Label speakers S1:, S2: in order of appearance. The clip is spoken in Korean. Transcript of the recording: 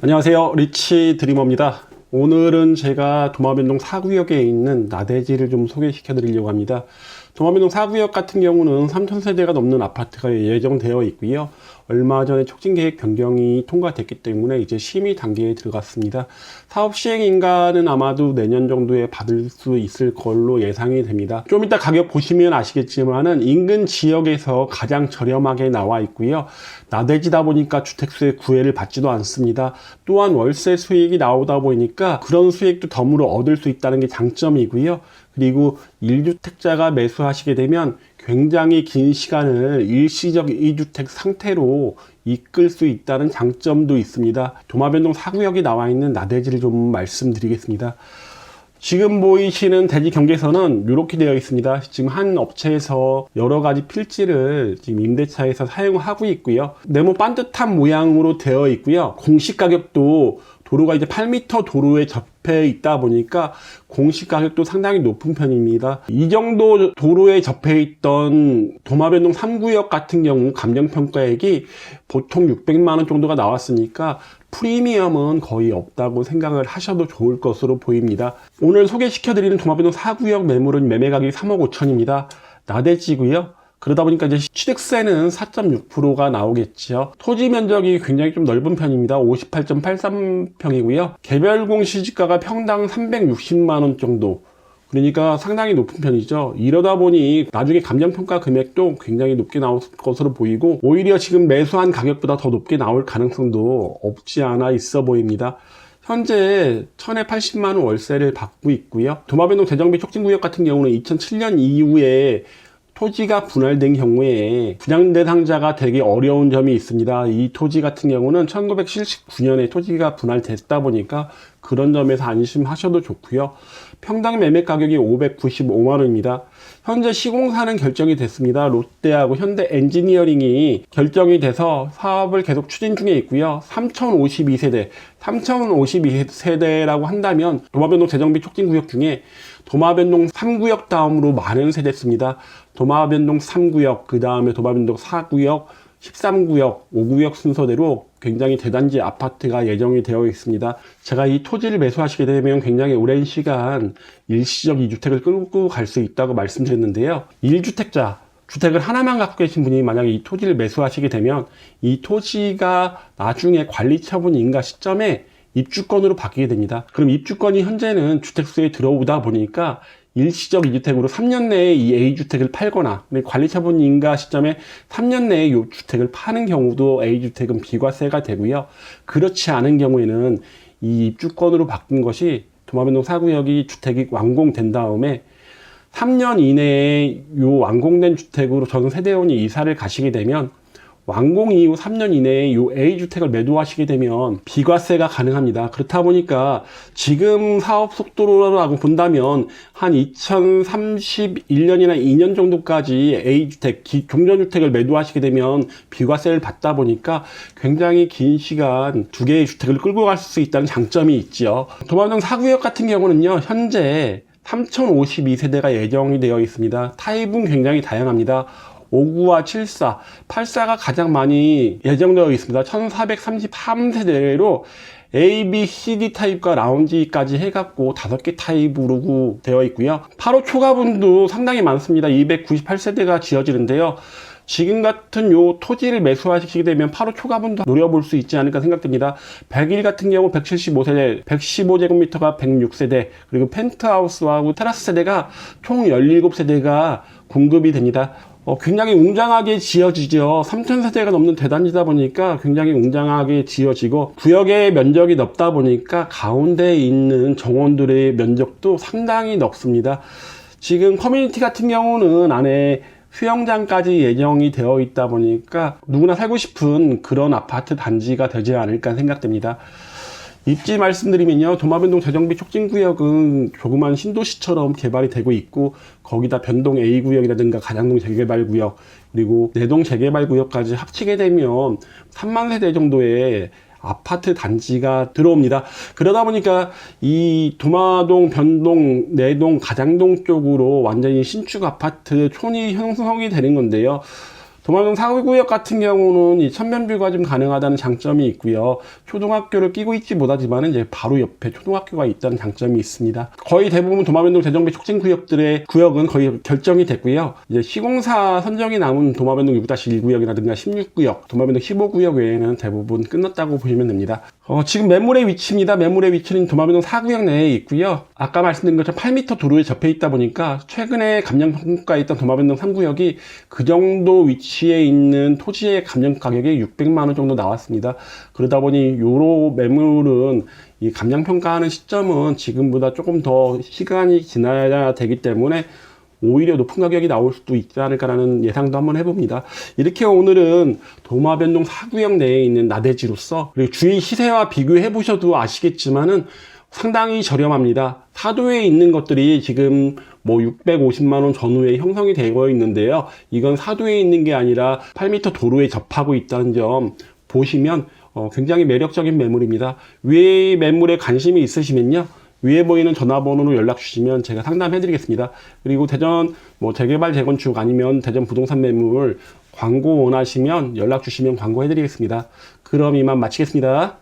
S1: 안녕하세요, 리치 드리머입니다. 오늘은 제가 도마변동 4구역에 있는 나대지를 좀 소개시켜 드리려고 합니다. 도마변동 4구역 같은 경우는 3,000세대가 넘는 아파트가 예정되어 있고요. 얼마 전에 촉진계획 변경이 통과됐기 때문에 이제 심의 단계에 들어갔습니다. 사업 시행 인가는 아마도 내년 정도에 받을 수 있을 걸로 예상이 됩니다. 좀 이따 가격 보시면 아시겠지만은 인근 지역에서 가장 저렴하게 나와 있고요. 나대지다 보니까 주택수의 구애를 받지도 않습니다. 또한 월세 수익이 나오다 보니까 그런 수익도 덤으로 얻을 수 있다는 게 장점이고요. 그리고 1주택자가 매수하시게 되면 굉장히 긴 시간을 일시적 2주택 상태로 이끌 수 있다는 장점도 있습니다. 도마변동 4구역이 나와 있는 나대지를 좀 말씀드리겠습니다. 지금 보이시는 대지 경계선은 이렇게 되어 있습니다. 지금 한 업체에서 여러 가지 필지를 지금 임대차에서 사용하고 있고요. 네모 반듯한 모양으로 되어 있고요. 공시 가격도 도로가 이제 8m 도로에 접해 있다 보니까 공시 가격도 상당히 높은 편입니다. 이 정도 도로에 접해 있던 도마변동 3구역 같은 경우 감정평가액이 보통 600만 원 정도가 나왔으니까 프리미엄은 거의 없다고 생각을 하셔도 좋을 것으로 보입니다. 오늘 소개시켜드리는 도마변동 4구역 매물은 매매 가격이 3억 5천입니다. 나대지고요. 그러다 보니까 이제 취득세는 4.6%가 나오겠죠. 토지 면적이 굉장히 좀 넓은 편입니다. 58.83평이고요. 개별 공시지가가 평당 360만 원 정도. 그러니까 상당히 높은 편이죠. 이러다 보니 나중에 감정평가 금액도 굉장히 높게 나올 것으로 보이고 오히려 지금 매수한 가격보다 더 높게 나올 가능성도 없지 않아 있어 보입니다. 현재 1,080만 원 월세를 받고 있고요. 도마변동 대정비 촉진구역 같은 경우는 2007년 이후에 토지가 분할된 경우에 분양 대상자가 되게 어려운 점이 있습니다. 이 토지 같은 경우는 1979년에 토지가 분할됐다 보니까 그런 점에서 안심하셔도 좋고요. 평당 매매 가격이 595만 원입니다. 현재 시공사는 결정이 됐습니다. 롯데하고 현대 엔지니어링이 결정이 돼서 사업을 계속 추진 중에 있고요. 3052세대, 3052세대라고 한다면 도마변동 재정비 촉진구역 중에 도마변동 3구역 다음으로 많은 세대입니다. 도마변동 3구역, 그 다음에 도마변동 4구역, 13구역, 5구역 순서대로 굉장히 대단지 아파트가 예정이 되어 있습니다. 제가 이 토지를 매수하시게 되면 굉장히 오랜 시간 일시적 2주택을 끌고 갈 수 있다고 말씀드렸는데요. 1주택자, 주택을 하나만 갖고 계신 분이 만약에 이 토지를 매수하시게 되면 이 토지가 나중에 관리 처분 인가 시점에 입주권으로 바뀌게 됩니다. 그럼 입주권이 현재는 주택수에 들어오다 보니까 일시적 2주택으로 3년 내에 이 A주택을 팔거나 관리처분 인가 시점에 3년 내에 이 주택을 파는 경우도 A주택은 비과세가 되고요. 그렇지 않은 경우에는 이 입주권으로 바뀐 것이 도마변동 4구역이 주택이 완공된 다음에 3년 이내에 이 완공된 주택으로 전 세대원이 이사를 가시게 되면 완공 이후 3년 이내에 이 A주택을 매도하시게 되면 비과세가 가능합니다. 그렇다 보니까 지금 사업 속도라고 본다면 한 2031년이나 2년 정도까지 A주택, 종전주택을 매도하시게 되면 비과세를 받다 보니까 굉장히 긴 시간 두 개의 주택을 끌고 갈 수 있다는 장점이 있죠. 도마변동 4구역 같은 경우는요, 현재 3052세대가 예정이 되어 있습니다. 타입은 굉장히 다양합니다. 59와 74, 84가 가장 많이 예정되어 있습니다. 1433세대로 A, B, C, D 타입과 라운지까지 해갖고 5개 타입으로 되어 있고요. 8호 초가분도 상당히 많습니다. 298세대가 지어지는데요. 지금 같은 요 토지를 매수하시게 되면 8호 초가분도 노려볼 수 있지 않을까 생각됩니다. 101 같은 경우 175세대, 115제곱미터가 106세대, 그리고 펜트하우스하고 테라스 세대가 총 17세대가 공급이 됩니다. 굉장히 웅장하게 지어지죠. 3,000세대가 넘는 대단지다 보니까 굉장히 웅장하게 지어지고 구역의 면적이 넓다 보니까 가운데에 있는 정원들의 면적도 상당히 넓습니다. 지금 커뮤니티 같은 경우는 안에 수영장까지 예정이 되어 있다 보니까 누구나 살고 싶은 그런 아파트 단지가 되지 않을까 생각됩니다. 입지 말씀드리면요, 도마변동 재정비 촉진구역은 조그만 신도시처럼 개발이 되고 있고 거기다 변동 A구역이라든가 가장동 재개발구역 그리고 내동 재개발구역까지 합치게 되면 3만 세대 정도의 아파트 단지가 들어옵니다. 그러다 보니까 이 도마동, 변동, 내동, 가장동 쪽으로 완전히 신축 아파트 촌이 형성이 되는 건데요. 도마뱀동 4구역 같은 경우는 이 천면뷰가 좀 가능하다는 장점이 있고요. 초등학교를 끼고 있지 못하지만 이제 바로 옆에 초등학교가 있다는 장점이 있습니다. 거의 대부분 도마뱀동 재정비 촉진 구역은 거의 결정이 됐고요. 이제 시공사 선정이 남은 도마뱀동 6-1구역이라든가 16구역, 도마뱀동 15구역 외에는 대부분 끝났다고 보시면 됩니다. 지금 매물의 위치입니다. 매물의 위치는 도마뱀동 4구역 내에 있고요. 아까 말씀드린 것처럼 8m 도로에 접해 있다 보니까 최근에 감정평가에 있던 도마뱀동 3구역이 그 정도 위치에 있는 토지의 감정 가격이 600만 원 정도 나왔습니다. 그러다 보니 요로 매물은 이 감정평가하는 시점은 지금보다 조금 더 시간이 지나야 되기 때문에 오히려 높은 가격이 나올 수도 있지 않을까라는 예상도 한번 해봅니다. 이렇게 오늘은 도마뱀동 4구역 내에 있는 나대지로서 그리고 주위 시세와 비교해 보셔도 아시겠지만은 상당히 저렴합니다. 사도에 있는 것들이 지금 뭐 650만 원 전후에 형성이 되어 있는데요. 이건 사도에 있는 게 아니라 8m 도로에 접하고 있다는 점 보시면 굉장히 매력적인 매물입니다. 위의 매물에 관심이 있으시면요. 위에 보이는 전화번호로 연락 주시면 제가 상담해 드리겠습니다. 그리고 대전 뭐 재개발 재건축 아니면 대전 부동산 매물 광고 원하시면 연락 주시면 광고해 드리겠습니다. 그럼 이만 마치겠습니다.